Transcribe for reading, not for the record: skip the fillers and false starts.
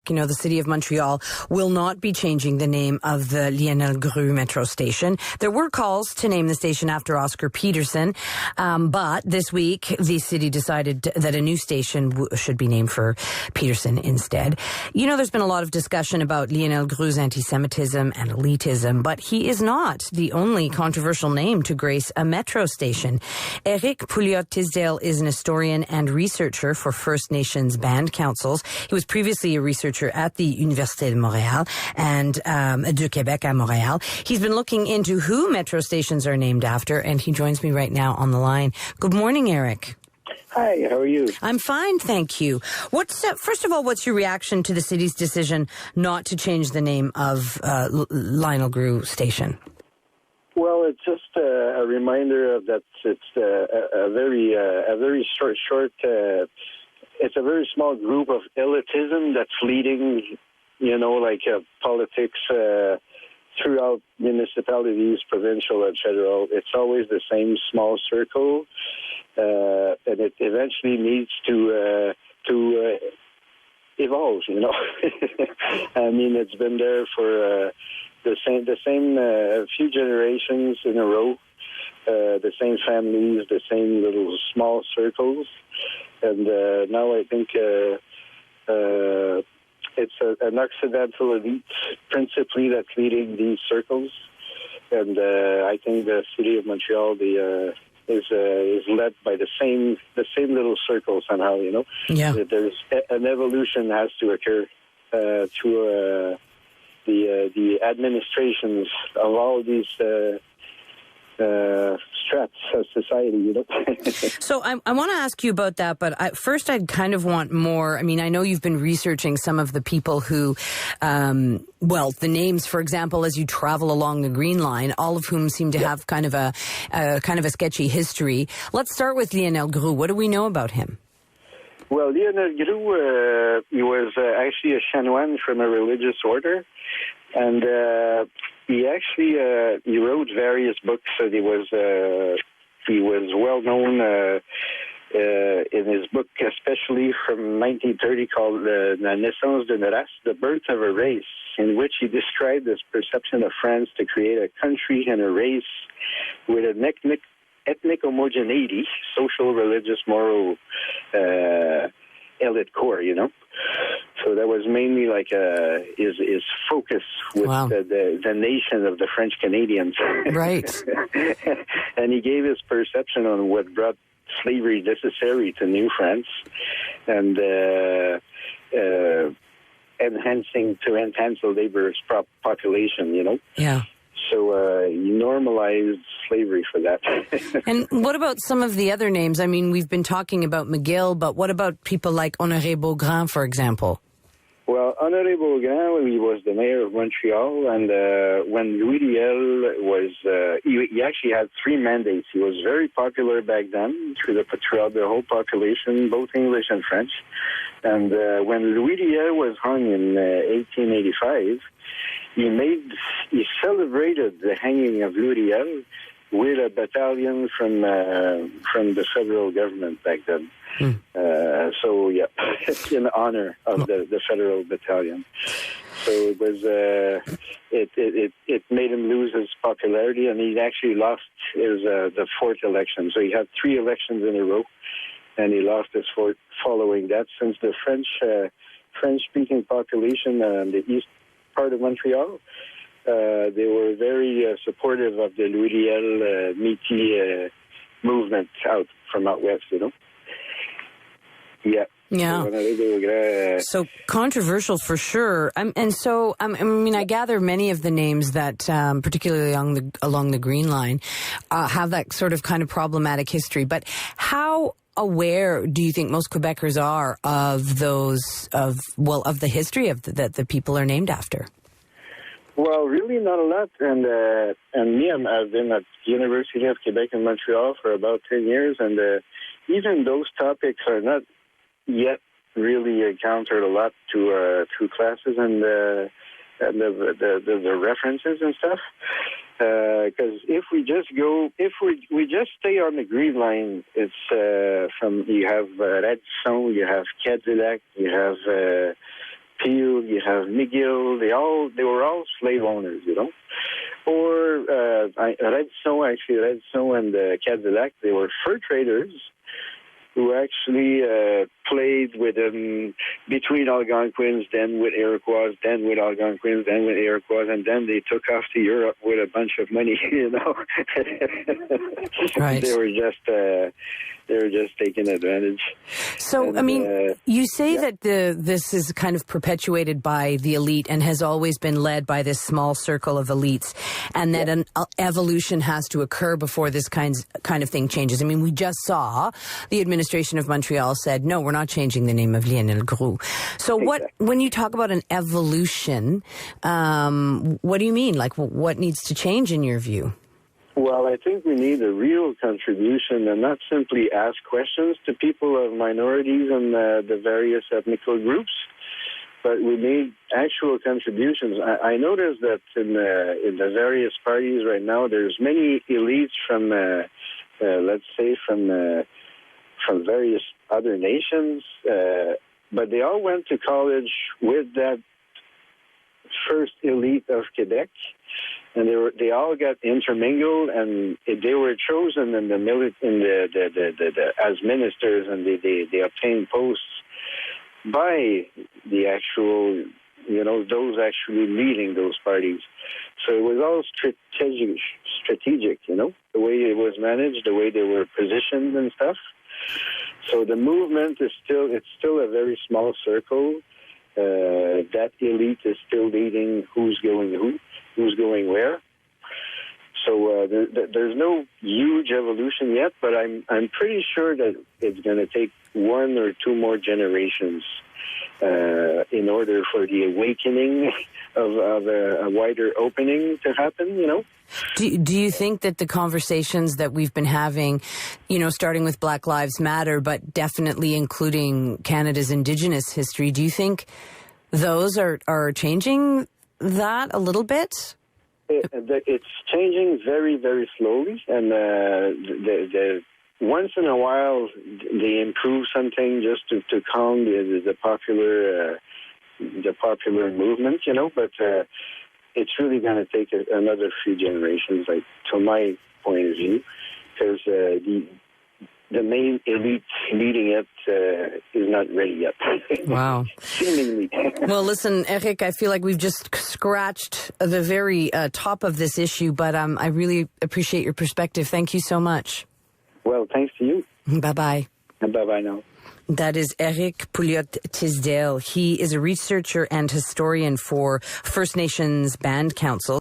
the city of Montreal will not be changing the name of the Lionel-Groulx Metro station. There were calls to name the station after Oscar Peterson, but this week the city decided that a new station should be named for Peterson instead. There's been a lot of discussion about Lionel-Groulx's anti-Semitism and elitism, but he is not the only controversial name to grace a metro station. Eric Pouliot-Thisdale is an historian and researcher for First Nations band councils. He was previously a researcher at the University of Montreal and de Québec à Montréal. He's been looking into who metro stations are named after, and he joins me right now on the line. Good morning, Eric. Hi, how are you? I'm fine, thank you. First of all, what's your reaction to the city's decision not to change the name of Lionel-Groulx Station? Well, it's just a reminder that it's a very short. It's a very small group of elitism that's leading, politics throughout municipalities, provincial and federal. It's always the same small circle, and it eventually needs to evolve. I mean, it's been there for the same few generations in a row. The same families, the same little small circles, and now I think it's an Occidental elite, principally, that's leading these circles, and I think the city of Montreal is led by the same little circle somehow. Yeah. There's an evolution has to occur through the administrations of all these strats of society, So I want to ask you about that, but first I'd kind of want more. I mean, I know you've been researching some of the people who, the names, for example, as you travel along the Green Line, all of whom seem to have kind of a sketchy history. Let's start with Lionel-Groulx. What do we know about him? Well, Lionel-Groulx, he was actually a chanoine from a religious order, and he actually he wrote various books. So he was well known in his book, especially from 1930, called La naissance d'une race, the birth of a race, in which he described his perception of France to create a country and a race with an ethnic homogeneity, social, religious, moral, elite core, So that was mainly like his focus with the nation of the French Canadians. Right. And he gave his perception on what brought slavery necessary to New France and enhance the labor's population, Yeah. So he normalized slavery for that. And what about some of the other names? I mean, we've been talking about McGill, but what about people like Honoré Beaugrand, for example? Well, Honoré Beaugrand, he was the mayor of Montreal, and when Louis Riel was, he actually had 3 mandates. He was very popular back then throughout the whole population, both English and French. And when Louis Riel was hung in 1885, he celebrated the hanging of Louis Riel with a battalion from the federal government back then. So yeah, in honor of the federal battalion. So it was it made him lose his popularity, and he actually lost the 4th election. So he had 3 elections in a row, and he lost his 4th following that. Since the French-speaking population in the east part of Montreal, they were very supportive of the Louis Riel Métis movement from out west, Yeah. Yeah. So controversial for sure. And so, I mean, I gather many of the names that, particularly along the Green Line, have that sort of kind of problematic history. But how aware do you think most Quebecers are of the history of that the people are named after? Well, really not a lot. And me, I've been at the University of Quebec in Montreal for about 10 years, and even those topics are not yet really encountered a lot through classes and the references and stuff. Because if we just stay on the Green Line, it's from you have Radisson, you have Cadillac, you have Peel, you have McGill. They were all slave owners, Or Redson and Cadillac, they were fur traders who actually played with them between Algonquins, then with Iroquois, then with Algonquins, then with Iroquois, and then they took off to Europe with a bunch of money, Right. They were just taking advantage. So, you say that this is kind of perpetuated by the elite and has always been led by this small circle of elites, and that an evolution has to occur before this kind of thing changes. We just saw the administration of Montreal said, no, we're not changing the name of Lionel-Groulx. So when you talk about an evolution, what do you mean? Like, what needs to change in your view? Well, I think we need a real contribution and not simply ask questions to people of minorities and the various ethnical groups, but we need actual contributions. I noticed that in the various parties right now, there's many elites from, let's say, from various other nations, but they all went to college with that first elite of Quebec. And they all got intermingled, and they were chosen in as ministers, and they obtained posts by the actual, those actually leading those parties. So it was all strategic, the way it was managed, the way they were positioned and stuff. So the movement is still a very small circle. That elite is still leading who's going where. So there's no huge evolution yet, but I'm pretty sure that it's going to take one or two more generations in order for the awakening of a wider opening to happen, Do you think that the conversations that we've been having, starting with Black Lives Matter, but definitely including Canada's Indigenous history, do you think those are changing that a little bit? It's changing very, very slowly, and once in a while they improve something just to calm the popular movement, But it's really going to take another few generations, to my point of view, because the main elite leading it is not ready yet. Wow. Seemingly. Well, listen, Eric, I feel like we've just scratched the very top of this issue, but I really appreciate your perspective. Thank you so much. Well, thanks to you. Bye-bye. And bye-bye now. That is Eric Pouliot-Thisdale. He is a researcher and historian for First Nations Band Council.